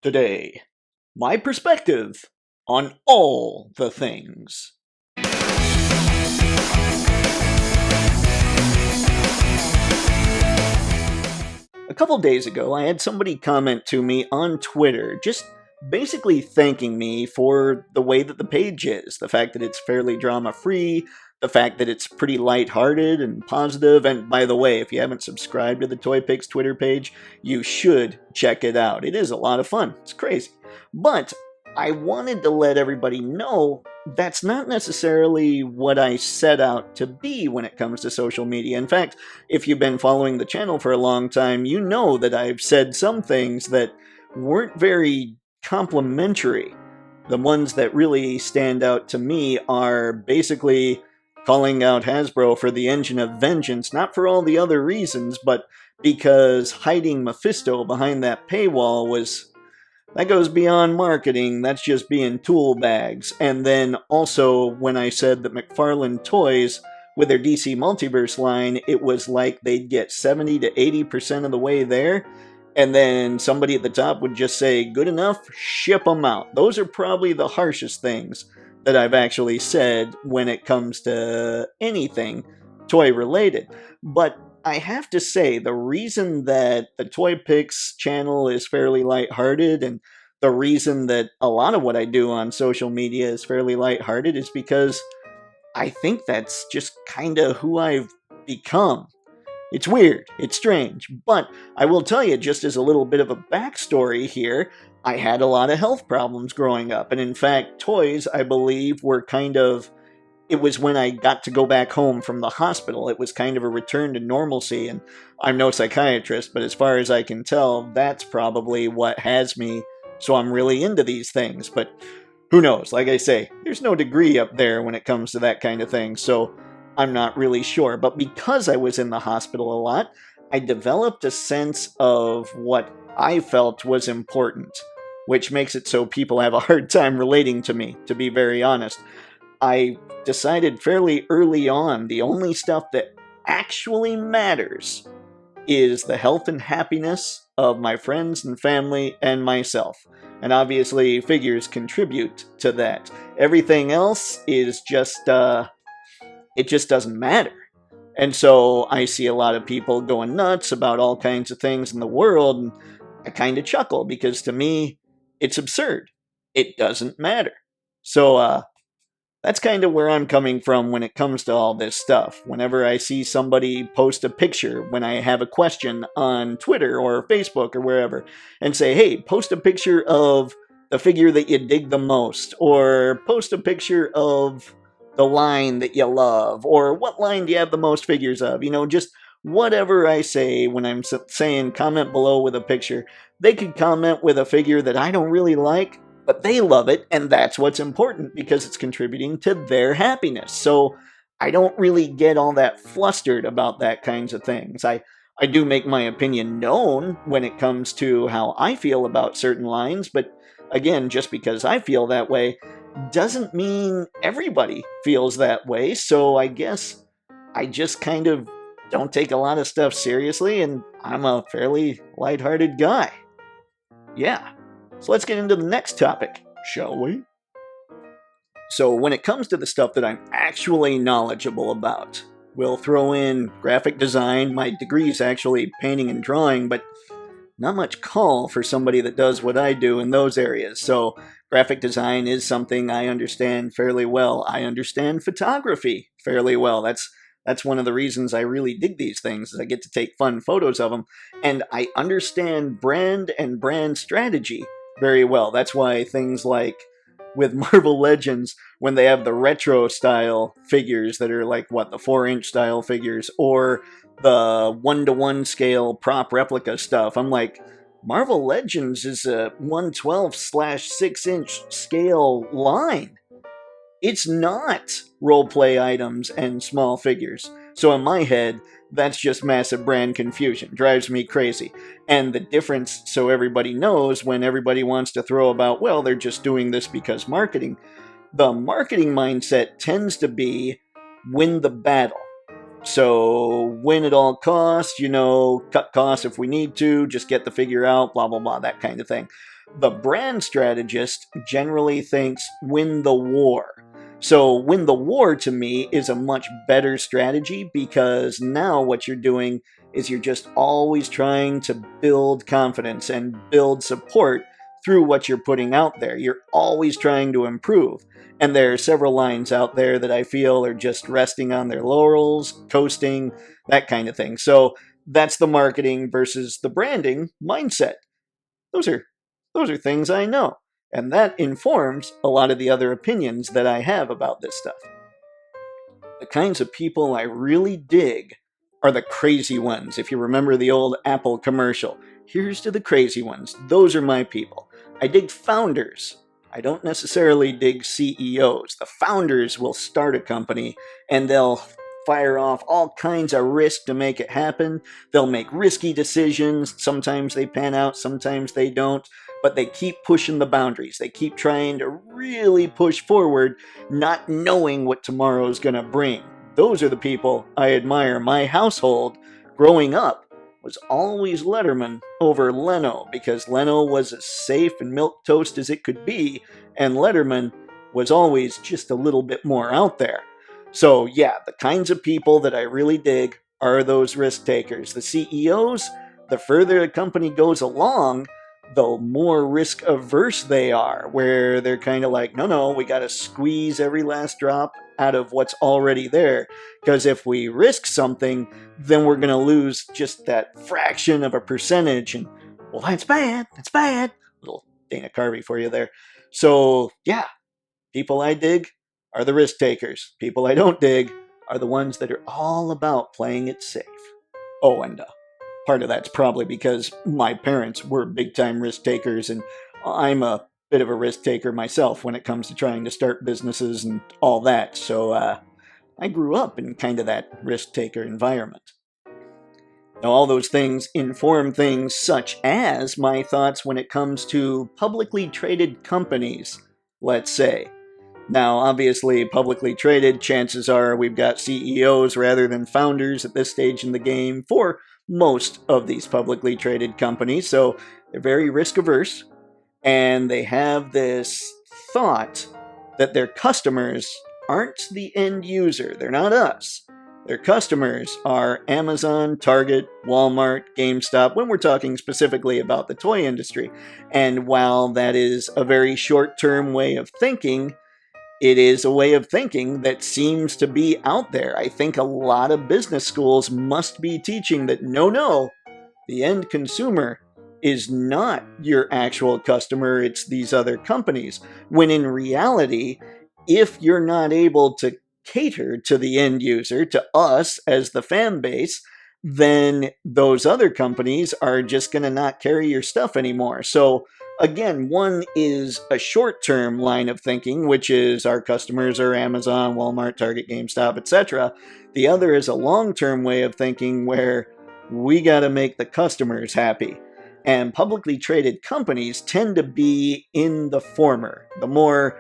Today, my perspective on all the things. A couple days ago, I had somebody comment to me on Twitter, just basically thanking me for the way that the page is, the fact that it's fairly drama free, the fact that it's pretty lighthearted and positive. And by the way, if you haven't subscribed to the Toypixx Twitter page, you should check it out. It is a lot of fun. It's crazy. But I wanted to let everybody know that's not necessarily what I set out to be when it comes to social media. In fact, if you've been following the channel for a long time, you know that I've said some things that weren't very complimentary. The ones that really stand out to me are basically calling out Hasbro for the Engine of Vengeance, not for all the other reasons, but because hiding Mephisto behind that paywall that goes beyond marketing. That's just being tool bags. And then also when I said that McFarlane Toys, with their DC Multiverse line, it was like they'd get 70 to 80% of the way there, and then somebody at the top would just say, good enough, ship them out. Those are probably the harshest things that I've actually said when it comes to anything toy related. But I have to say, the reason that the Toypixx channel is fairly lighthearted, and the reason that a lot of what I do on social media is fairly lighthearted, is because I think that's just kind of who I've become. It's weird, it's strange, but I will tell you, just as a little bit of a backstory here, I had a lot of health problems growing up, and in fact, toys, I believe, were it was when I got to go back home from the hospital. It was kind of a return to normalcy, and I'm no psychiatrist, but as far as I can tell, that's probably what has me, so I'm really into these things. But who knows? Like I say, there's no degree up there when it comes to that kind of thing, so I'm not really sure. But because I was in the hospital a lot, I developed a sense of what I felt was important, which makes it so people have a hard time relating to me, to be very honest. I decided fairly early on the only stuff that actually matters is the health and happiness of my friends and family and myself. And obviously, figures contribute to that. Everything else is it just doesn't matter. And so I see a lot of people going nuts about all kinds of things in the world, and I kind of chuckle because to me, it's absurd. It doesn't matter. So, that's kind of where I'm coming from when it comes to all this stuff. Whenever I see somebody post a picture, when I have a question on Twitter or Facebook or wherever, and say, hey, post a picture of the figure that you dig the most, or post a picture of the line that you love, or what line do you have the most figures of? Just whatever I say when I'm saying comment below with a picture. They could comment with a figure that I don't really like, but they love it, and that's what's important because it's contributing to their happiness. So I don't really get all that flustered about that kinds of things. I do make my opinion known when it comes to how I feel about certain lines, but again, just because I feel that way doesn't mean everybody feels that way. So I guess I just kind of don't take a lot of stuff seriously, and I'm a fairly lighthearted guy. Yeah. So let's get into the next topic, shall we? So when it comes to the stuff that I'm actually knowledgeable about, we'll throw in graphic design. My degree is actually painting and drawing, but not much call for somebody that does what I do in those areas. So graphic design is something I understand fairly well. I understand photography fairly well. That's one of the reasons I really dig these things, is I get to take fun photos of them. And I understand brand and brand strategy very well. That's why things like with Marvel Legends, when they have the retro style figures that are like, the 4-inch style figures, or the 1-to-1 scale prop replica stuff, I'm like, Marvel Legends is a 112/6-inch scale line. It's not role-play items and small figures. So in my head, that's just massive brand confusion. Drives me crazy. And the difference, so everybody knows, when everybody wants to throw about, they're just doing this because marketing, the marketing mindset tends to be win the battle. So win at all costs, cut costs if we need to, just get the figure out, blah, blah, blah, that kind of thing. The brand strategist generally thinks win the war. So win the war to me is a much better strategy, because now what you're doing is you're just always trying to build confidence and build support through what you're putting out there. You're always trying to improve. And there are several lines out there that I feel are just resting on their laurels, coasting, that kind of thing. So that's the marketing versus the branding mindset. Those are things I know. And that informs a lot of the other opinions that I have about this stuff. The kinds of people I really dig are the crazy ones. If you remember the old Apple commercial, here's to the crazy ones. Those are my people. I dig founders. I don't necessarily dig CEOs. The founders will start a company and they'll fire off all kinds of risk to make it happen. They'll make risky decisions. Sometimes they pan out, sometimes they don't. But they keep pushing the boundaries. They keep trying to really push forward, not knowing what tomorrow's going to bring. Those are the people I admire. My household, growing up, was always Letterman over Leno, because Leno was as safe and milquetoast as it could be, and Letterman was always just a little bit more out there. So yeah, the kinds of people that I really dig are those risk takers. The CEOs, the further a company goes along, the more risk averse they are, where they're kind of like, no, we got to squeeze every last drop out of what's already there. Because if we risk something, then we're going to lose just that fraction of a percentage. And, well, that's bad. That's bad. Little Dana Carvey for you there. So, yeah, people I dig are the risk takers. People I don't dig are the ones that are all about playing it safe. Oh, and part of that's probably because my parents were big-time risk takers, and I'm a bit of a risk taker myself when it comes to trying to start businesses and all that. So I grew up in kind of that risk taker environment. Now, all those things inform things such as my thoughts when it comes to publicly traded companies, let's say. Now, obviously, publicly traded, chances are we've got CEOs rather than founders at this stage in the game for most of these publicly traded companies, so they're very risk averse, and they have this thought that their customers aren't the end user. They're not us. Their customers are Amazon, Target, Walmart, GameStop, when we're talking specifically about the toy industry. And while that is a very short-term way of thinking, it is a way of thinking that seems to be out there. I think a lot of business schools must be teaching that no, the end consumer is not your actual customer, it's these other companies. When in reality, if you're not able to cater to the end user, to us as the fan base, then those other companies are just going to not carry your stuff anymore. So again, one is a short-term line of thinking, which is our customers are Amazon, Walmart, Target, GameStop, etc. The other is a long-term way of thinking where we got to make the customers happy. And publicly traded companies tend to be in the former, the more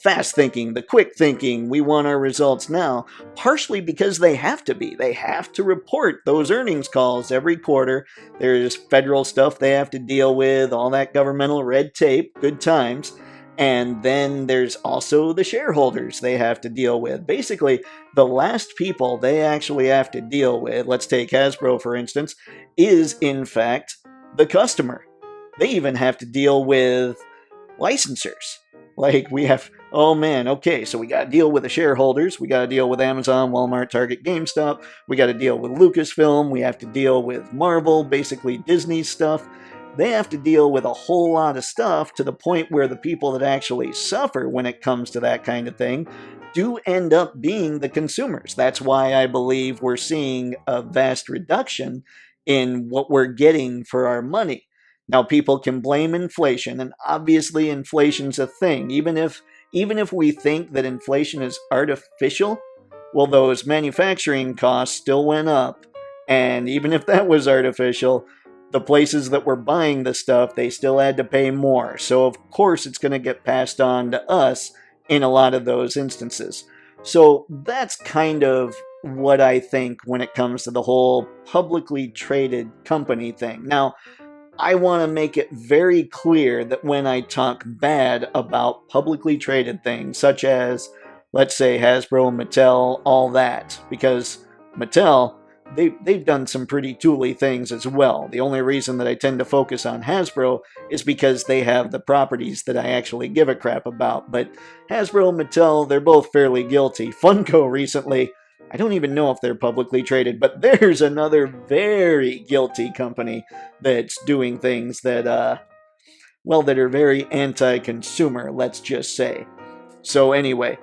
fast thinking, the quick thinking, we want our results now, partially because they have to be. They have to report those earnings calls every quarter. There's federal stuff they have to deal with, all that governmental red tape, good times. And then there's also the shareholders they have to deal with. Basically, the last people they actually have to deal with, let's take Hasbro for instance, is in fact the customer. They even have to deal with licensors. Like we have, oh man, okay, so we got to deal with the shareholders, we got to deal with Amazon, Walmart, Target, GameStop, we got to deal with Lucasfilm, we have to deal with Marvel, basically Disney stuff. They have to deal with a whole lot of stuff to the point where the people that actually suffer when it comes to that kind of thing do end up being the consumers. That's why I believe we're seeing a vast reduction in what we're getting for our money. Now, people can blame inflation, and obviously inflation's a thing. Even if we think that inflation is artificial, well, those manufacturing costs still went up. And even if that was artificial, the places that were buying the stuff, they still had to pay more. So, of course, it's going to get passed on to us in a lot of those instances. So that's kind of what I think when it comes to the whole publicly traded company thing. Now, I want to make it very clear that when I talk bad about publicly traded things, such as, let's say, Hasbro, Mattel, all that, because Mattel, they've done some pretty tooly things as well. The only reason that I tend to focus on Hasbro is because they have the properties that I actually give a crap about. But Hasbro and Mattel, they're both fairly guilty. Funko recently, I don't even know if they're publicly traded, but there's another very guilty company that's doing things that, that are very anti-consumer, let's just say. So anyway,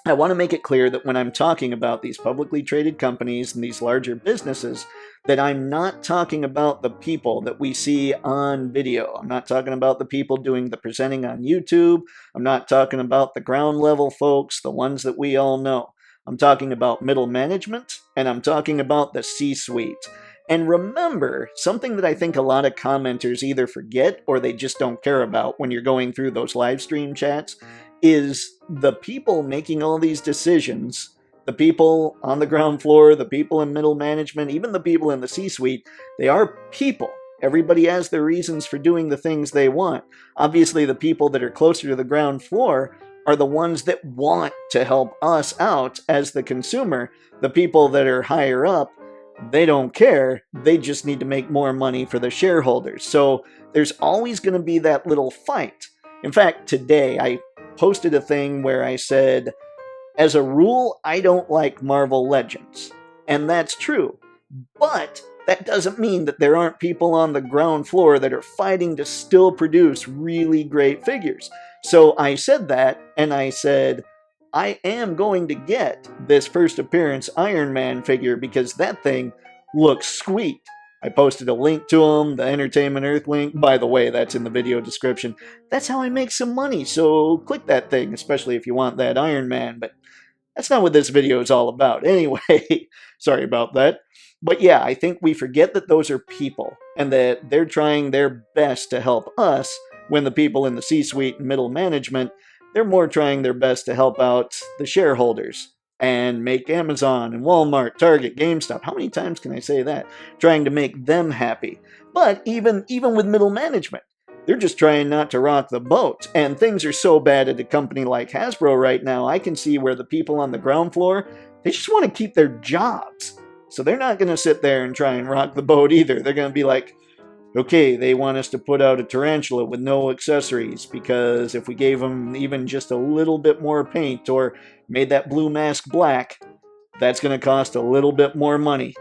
I want to make it clear that when I'm talking about these publicly traded companies and these larger businesses, that I'm not talking about the people that we see on video. I'm not talking about the people doing the presenting on YouTube. I'm not talking about the ground level folks, the ones that we all know. I'm talking about middle management, and I'm talking about the C-suite. And remember, something that I think a lot of commenters either forget or they just don't care about when you're going through those live stream chats is the people making all these decisions, the people on the ground floor, the people in middle management, even the people in the C-suite, they are people. Everybody has their reasons for doing the things they want. Obviously, the people that are closer to the ground floor are the ones that want to help us out as the consumer. The people that are higher up, they don't care. They just need to make more money for the shareholders. So there's always going to be that little fight. In fact, today I posted a thing where I said, as a rule, I don't like Marvel Legends. And that's true. But that doesn't mean that there aren't people on the ground floor that are fighting to still produce really great figures. So I said that, and I said, I am going to get this first appearance Iron Man figure because that thing looks sweet. I posted a link to him, the Entertainment Earth link. By the way, that's in the video description. That's how I make some money, so click that thing, especially if you want that Iron Man. But that's not what this video is all about. Anyway, sorry about that. But yeah, I think we forget that those are people and that they're trying their best to help us when the people in the C-suite and middle management, they're more trying their best to help out the shareholders and make Amazon and Walmart, Target, GameStop. How many times can I say that? Trying to make them happy. But even with middle management, they're just trying not to rock the boat. And things are so bad at a company like Hasbro right now, I can see where the people on the ground floor, they just want to keep their jobs. So they're not going to sit there and try and rock the boat either. They're going to be like, okay, they want us to put out a tarantula with no accessories because if we gave them even just a little bit more paint or made that blue mask black, that's going to cost a little bit more money.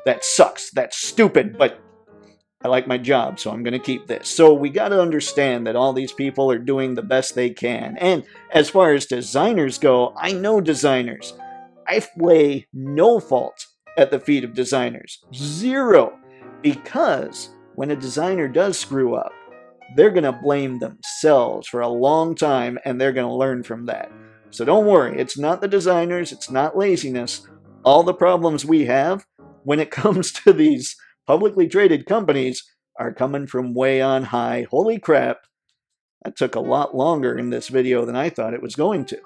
That sucks. That's stupid, but I like my job, so I'm going to keep this. So we got to understand that all these people are doing the best they can. And as far as designers go, I know designers. I lay no fault at the feet of designers. Zero. Because when a designer does screw up, they're going to blame themselves for a long time, and they're going to learn from that. So don't worry, it's not the designers, it's not laziness. All the problems we have when it comes to these publicly traded companies are coming from way on high. Holy crap, that took a lot longer in this video than I thought it was going to.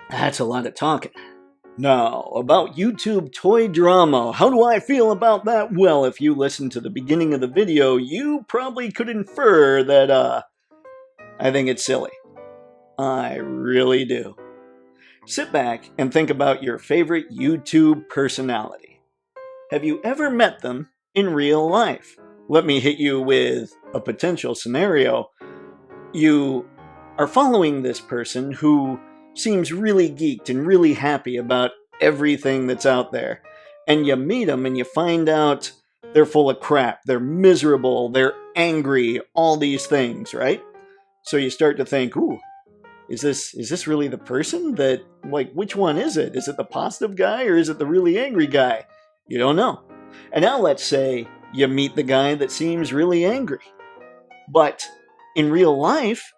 That's a lot of talking. Now, about YouTube toy drama. How do I feel about that? Well, if you listened to the beginning of the video, you probably could infer that, I think it's silly. I really do. Sit back and think about your favorite YouTube personality. Have you ever met them in real life? Let me hit you with a potential scenario. You are following this person who seems really geeked and really happy about everything that's out there. And you meet them and you find out they're full of crap, they're miserable, they're angry, all these things, right? So you start to think, ooh, is this really the person that, like, which one is it? Is it the positive guy or is it the really angry guy? You don't know. And now let's say you meet the guy that seems really angry. But in real life,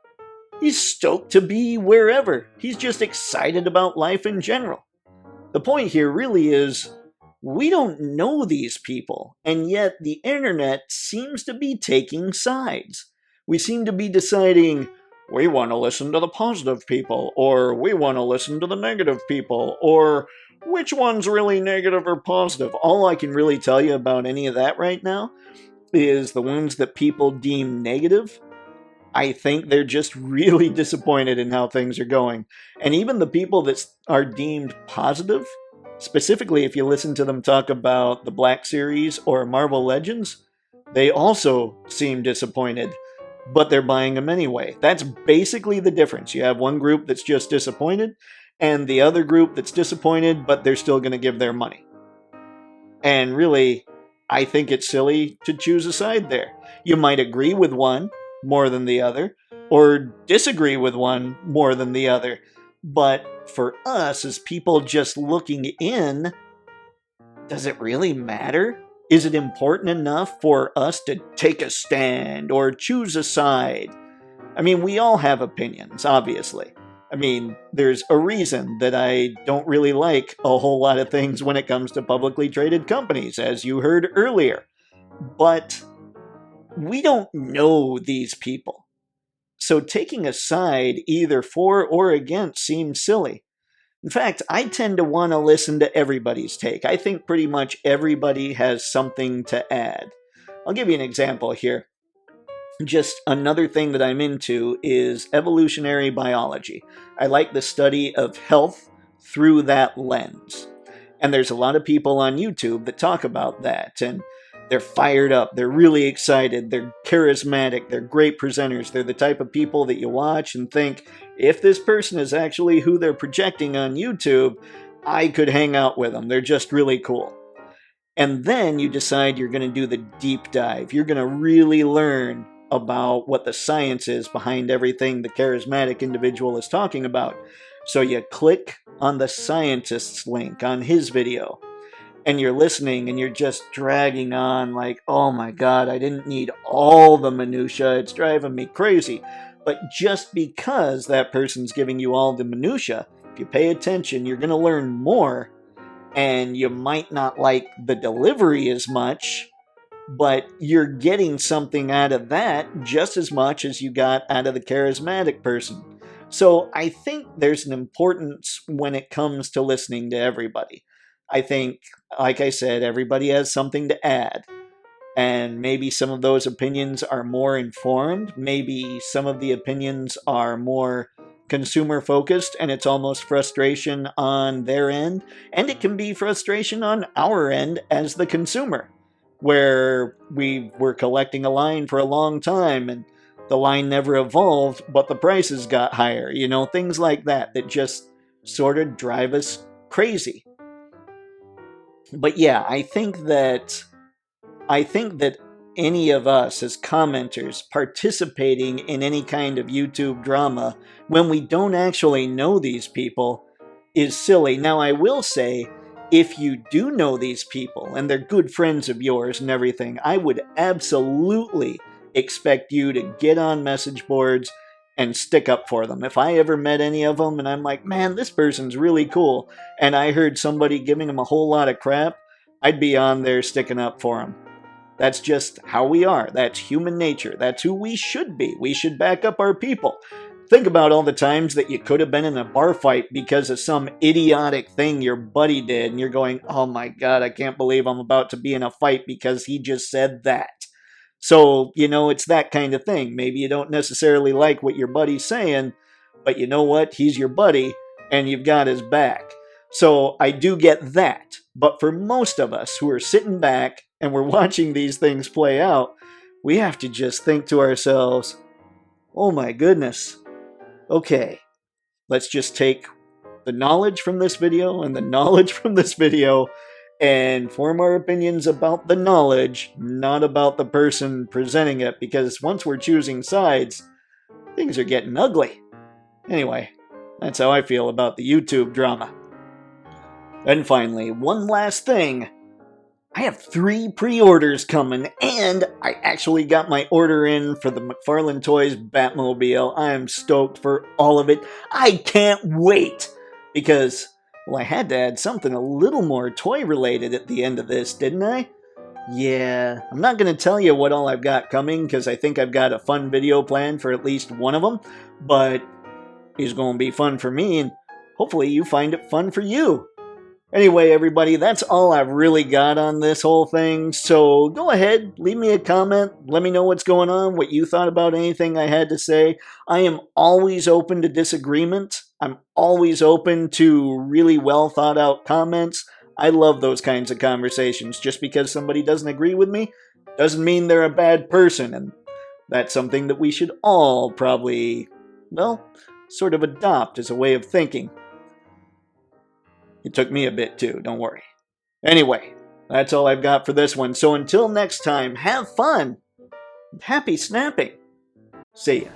he's stoked to be wherever. He's just excited about life in general. The point here really is, we don't know these people, and yet the internet seems to be taking sides. We seem to be deciding we want to listen to the positive people, or we want to listen to the negative people, or which one's really negative or positive. All I can really tell you about any of that right now is the ones that people deem negative. I think they're just really disappointed in how things are going. And even the people that are deemed positive, specifically if you listen to them talk about the Black Series or Marvel Legends, they also seem disappointed, but they're buying them anyway. That's basically the difference. You have one group that's just disappointed, and the other group that's disappointed, but they're still going to give their money. And really, I think it's silly to choose a side there. You might agree with one more than the other, or disagree with one more than the other. But for us, as people just looking in, does it really matter? Is it important enough for us to take a stand or choose a side? I mean, we all have opinions, obviously. I mean, there's a reason that I don't really like a whole lot of things when it comes to publicly traded companies, as you heard earlier. But we don't know these people. So taking a side either for or against seems silly. In fact, I tend to want to listen to everybody's take. I think pretty much everybody has something to add. I'll give you an example here. Just another thing that I'm into is evolutionary biology. I like the study of health through that lens. And there's a lot of people on YouTube that talk about that, and they're fired up, they're really excited, they're charismatic, they're great presenters, they're the type of people that you watch and think, if this person is actually who they're projecting on YouTube, I could hang out with them, they're just really cool. And then you decide you're going to do the deep dive, you're going to really learn about what the science is behind everything the charismatic individual is talking about. So you click on the scientist's link on his video, and you're listening and you're just dragging on like, oh my god, I didn't need all the minutia, it's driving me crazy. But just because that person's giving you all the minutia, if you pay attention, you're going to learn more, and you might not like the delivery as much, but you're getting something out of that just as much as you got out of the charismatic person. So I think there's an importance when it comes to listening to everybody. I think, like I said, everybody has something to add. And maybe some of those opinions are more informed. Maybe some of the opinions are more consumer focused, and it's almost frustration on their end. And it can be frustration on our end as the consumer, where we were collecting a line for a long time and the line never evolved, but the prices got higher. You know, things like that that just sort of drive us crazy. But yeah, I think that any of us as commenters participating in any kind of YouTube drama when we don't actually know these people is silly. Now, I will say, if you do know these people and they're good friends of yours and everything, I would absolutely expect you to get on message boards and stick up for them. If I ever met any of them and I'm like, man, this person's really cool, and I heard somebody giving them a whole lot of crap, I'd be on there sticking up for them. That's just how we are. That's human nature. That's who we should be. We should back up our people. Think about all the times that you could have been in a bar fight because of some idiotic thing your buddy did, and you're going, oh my god, I can't believe I'm about to be in a fight because he just said that. So, you know, it's that kind of thing. Maybe you don't necessarily like what your buddy's saying, but you know what? He's your buddy, and you've got his back. So I do get that. But for most of us who are sitting back and we're watching these things play out, we have to just think to ourselves, oh my goodness, okay, let's just take the knowledge from this video and the knowledge from this video and form our opinions about the knowledge, not about the person presenting it, because once we're choosing sides, things are getting ugly. Anyway, that's how I feel about the YouTube drama. And finally, one last thing. I have 3 pre-orders coming, and I actually got my order in for the McFarlane Toys Batmobile. I am stoked for all of it. I can't wait! Because, well, I had to add something a little more toy-related at the end of this, didn't I? Yeah, I'm not going to tell you what all I've got coming because I think I've got a fun video planned for at least one of them, but it's going to be fun for me, and hopefully you find it fun for you. Anyway, everybody, that's all I've really got on this whole thing. So go ahead, leave me a comment. Let me know what's going on, what you thought about anything I had to say. I am always open to disagreement. I'm always open to really well thought out comments. I love those kinds of conversations. Just because somebody doesn't agree with me doesn't mean they're a bad person. And that's something that we should all probably, well, sort of adopt as a way of thinking. It took me a bit too, don't worry. Anyway, that's all I've got for this one. So until next time, have fun. Happy snapping. See ya.